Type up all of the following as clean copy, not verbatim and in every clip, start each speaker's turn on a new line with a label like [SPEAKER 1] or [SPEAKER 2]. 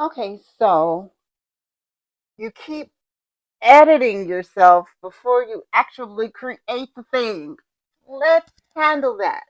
[SPEAKER 1] Okay, so you keep editing yourself before you actually create the thing. Let's handle that,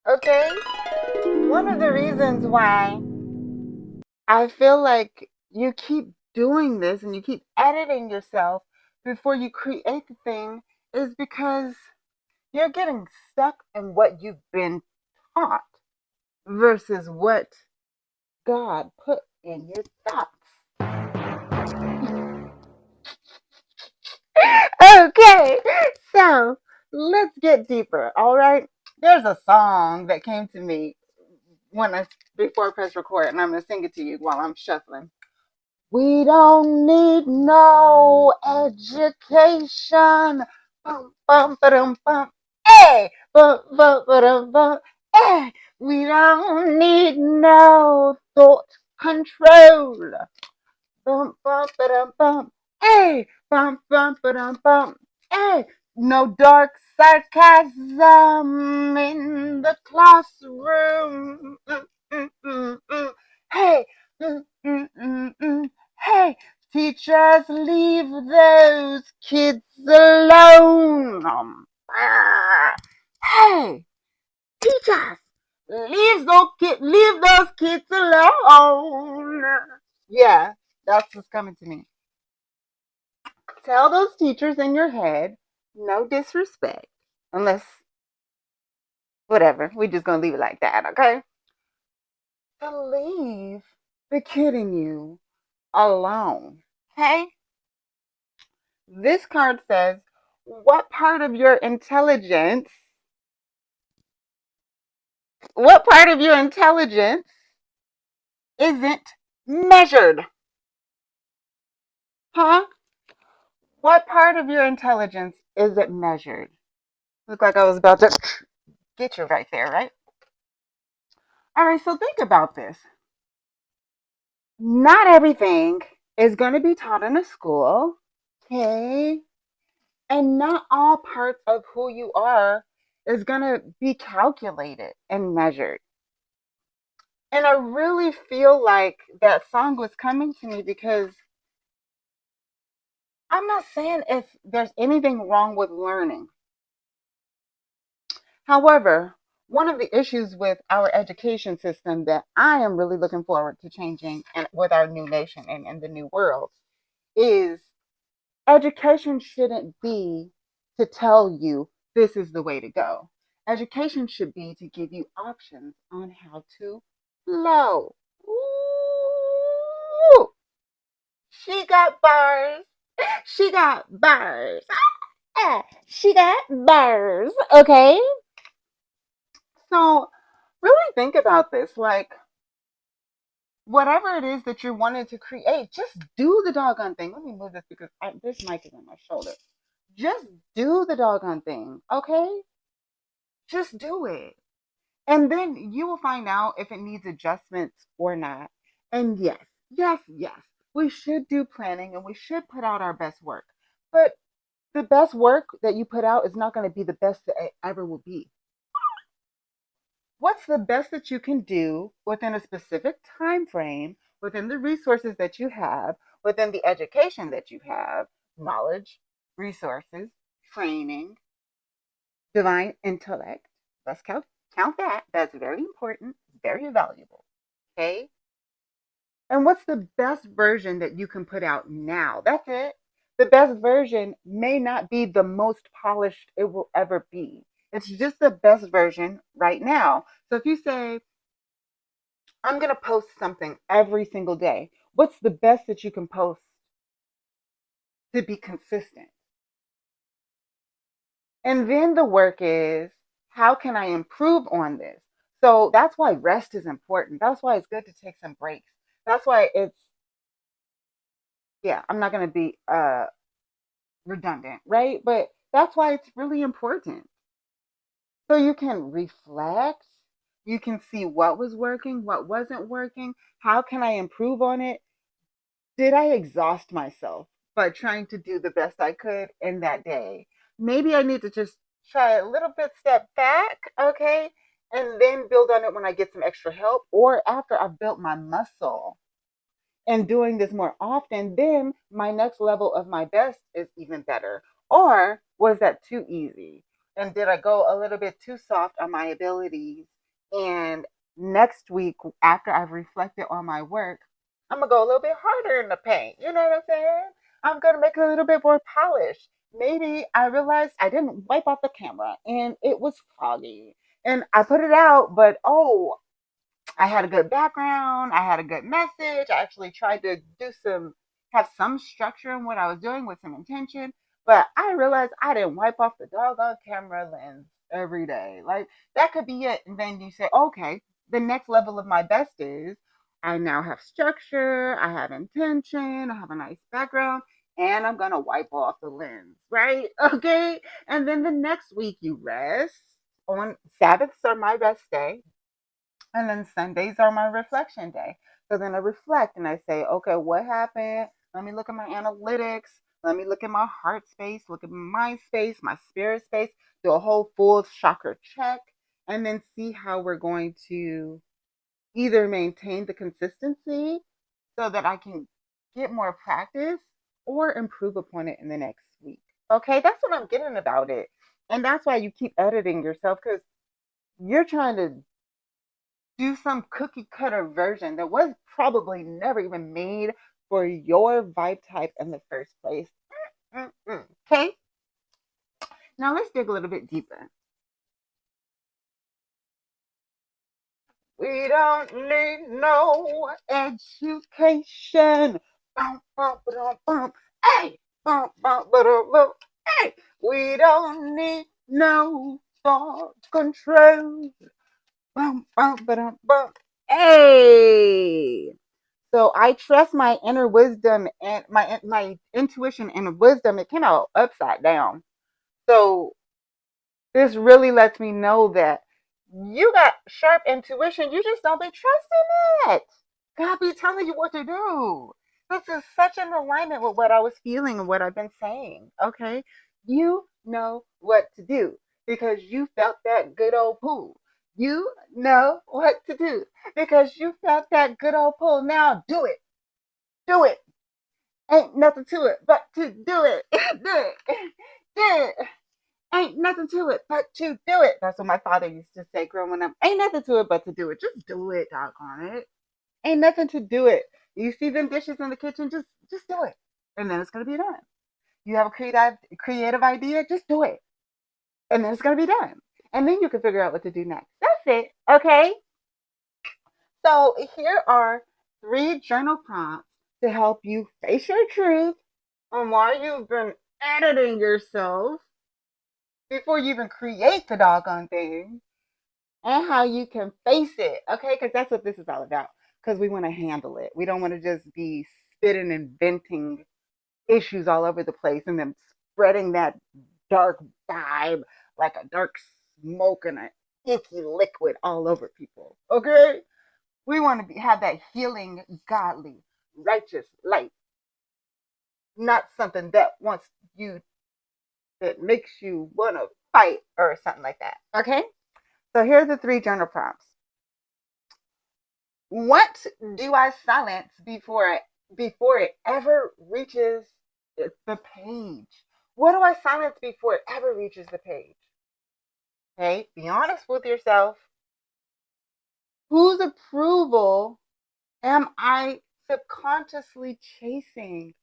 [SPEAKER 1] okay? One of the reasons why I feel like you keep doing this and you keep editing yourself before you create the thing is because you're getting stuck in what you've been taught versus what God put in your thoughts. Okay, so let's get deeper, all right? There's a song that came to me when I before I press record, and I'm gonna sing it to you while I'm shuffling. We don't need no education. Bum, bum, ba-dum, bum. Hey, bum, bum, ba-dum, bum. Hey, we don't need no thought control. Bum, bum, ba-dum, bum. Hey, bum, bum, ba-dum, bum. Hey, no dark sarcasm in the classroom. Hey, mm, mm, mm, mm. Hey, teachers, leave those kids alone. Hey, teachers, leave those kids alone. Yeah, that's what's coming to me. Tell those teachers in your head, no disrespect, unless whatever. We're just gonna leave it like that, okay? To leave the kid in you alone. Okay? This card says, what part of your intelligence isn't measured? Huh? What part of your intelligence isn't measured? Look like I was about to get you right there, right? All right, so think about this. Not everything is going to be taught in a school, okay? And not all parts of who you are is going to be calculated and measured. And I really feel like that song was coming to me because I'm not saying if there's anything wrong with learning. However, one of the issues with our education system that I am really looking forward to changing and with our new nation and in the new world is education shouldn't be to tell you this is the way to go. Education should be to give you options on how to flow. Ooh, she got bars. She got bars. She got bars. Okay. So really think about this. Like, whatever it is that you're wanting to create, just do the doggone thing. Let me move this because this mic is on my shoulder. Just do the doggone thing, okay? Just do it. And then you will find out if it needs adjustments or not. And yes, we should do planning and we should put out our best work. But the best work that you put out is not going to be the best that it ever will be. What's the best that you can do within a specific time frame, within the resources that you have, within the education that you have, knowledge, resources, training, divine intellect. Let's count that. That's very important, very valuable. Okay. And what's the best version that you can put out now? That's it. The best version may not be the most polished it will ever be. It's just the best version right now. So if you say, I'm going to post something every single day, what's the best that you can post to be consistent? And then the work is, how can I improve on this? So that's why rest is important. That's why it's good to take some breaks. That's why yeah, I'm not going to be redundant, right? But that's why it's really important. So you can reflect, you can see what was working, what wasn't working, how can I improve on it? Did I exhaust myself by trying to do the best I could in that day? Maybe I need to just try a little bit step back, okay? And then build on it when I get some extra help or after I've built my muscle and doing this more often, then my next level of my best is even better. Or was that too easy? And did I go a little bit too soft on my abilities? And next week, after I've reflected on my work, I'm gonna go a little bit harder in the paint. You know what I'm saying? I'm gonna make it a little bit more polished. Maybe I realized I didn't wipe off the camera and it was foggy. And I put it out, but oh, I had a good background. I had a good message. I actually tried to have some structure in what I was doing with some intention. But I realized I didn't wipe off the doggone camera lens every day. Like, that could be it. And then you say, okay, the next level of my best is I now have structure. I have intention. I have a nice background. And I'm going to wipe off the lens, right? Okay. And then the next week you rest. On Sabbaths are my rest day. And then Sundays are my reflection day. So then I reflect and I say, okay, what happened? Let me look at my analytics. Let me look at my heart space, look at my mind space, my spirit space, do a whole full chakra check, and then see how we're going to either maintain the consistency so that I can get more practice or improve upon it in the next week. Okay, that's what I'm getting about it. And that's why you keep editing yourself, because you're trying to do some cookie cutter version that was probably never even made for your vibe type in the first place. Okay, now let's dig a little bit deeper. We don't need no education. Bum, bum, ba-dum, bum. Hey, bum, bum, ba-dum, bum. Hey, we don't need no thought control. Bum, bum, ba-dum, bum. Hey. So I trust my inner wisdom and my intuition and wisdom. It came out upside down. So this really lets me know that you got sharp intuition. You just don't be trusting it. God be telling you what to do. This is such an alignment with what I was feeling and what I've been saying. Okay. You know what to do because you felt that good old pull. You know what to do because you felt that good old pull. Now do it. Do it. Ain't nothing to it but to do it. do it. Do it. Ain't nothing to it but to do it. That's what my father used to say growing up. Ain't nothing to it but to do it. Just do it, doggone it. Ain't nothing to do it. You see them dishes in the kitchen, just do it. And then it's gonna be done. You have a creative idea, just do it. And then it's gonna be done. And then you can figure out what to do next. That's it. Okay. So here are 3 journal prompts to help you face your truth on why you've been editing yourself before you even create the doggone thing and how you can face it. Okay, because that's what this is all about. Because we want to handle it. We don't want to just be spitting and venting issues all over the place and then spreading that dark vibe like a dark smoke and an icky liquid all over people. Okay? We want to have that healing, godly, righteous light, not something that wants you, that makes you want to fight or something like that. Okay? So here are the 3 journal prompts. What do I silence before it ever reaches the page? What do I silence before it ever reaches the page? Okay, be honest with yourself. Whose approval am I subconsciously chasing?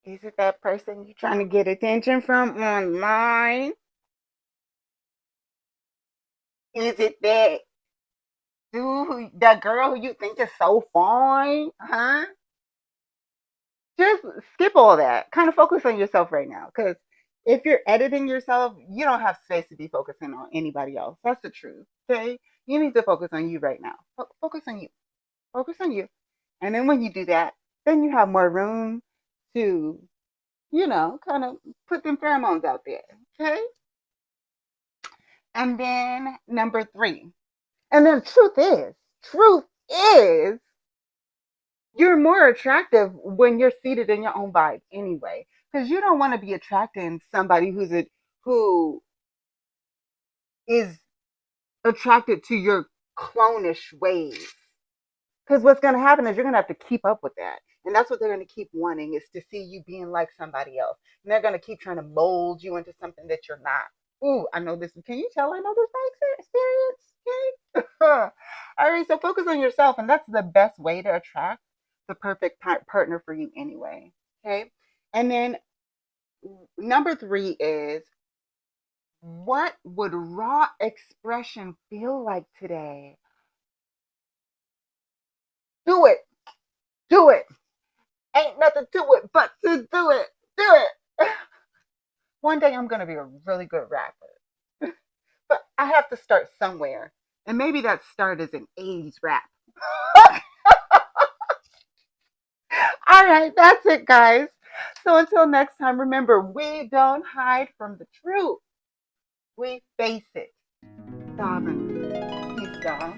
[SPEAKER 1] Is it that person you're trying to get attention from online? Is it that dude, that girl who you think is so fine? Huh? Just skip all that. Kind of focus on yourself right now. Because if you're editing yourself, you don't have space to be focusing on anybody else. That's the truth. Okay? You need to focus on you right now. Focus on you. Focus on you. And then when you do that, then you have more room to, kind of put them pheromones out there. Okay? And then number 3. And then truth is, you're more attractive when you're seated in your own vibe anyway. Because you don't want to be attracting somebody who is attracted to your clonish ways. Because what's going to happen is you're going to have to keep up with that. And that's what they're going to keep wanting, is to see you being like somebody else. And they're going to keep trying to mold you into something that you're not. Ooh, I know this. Can you tell I know this by experience? Okay. All right. So focus on yourself. And that's the best way to attract the perfect partner for you anyway. Okay. And then number 3 is, what would raw expression feel like today? Do it. Do it. Ain't nothing to it but to do it. Do it. One day I'm going to be a really good rapper. But I have to start somewhere. And maybe that start is an 80s rap. All right, that's it, guys. So until next time, remember, we don't hide from the truth. We face it. Sovereignly. Peace, y'all.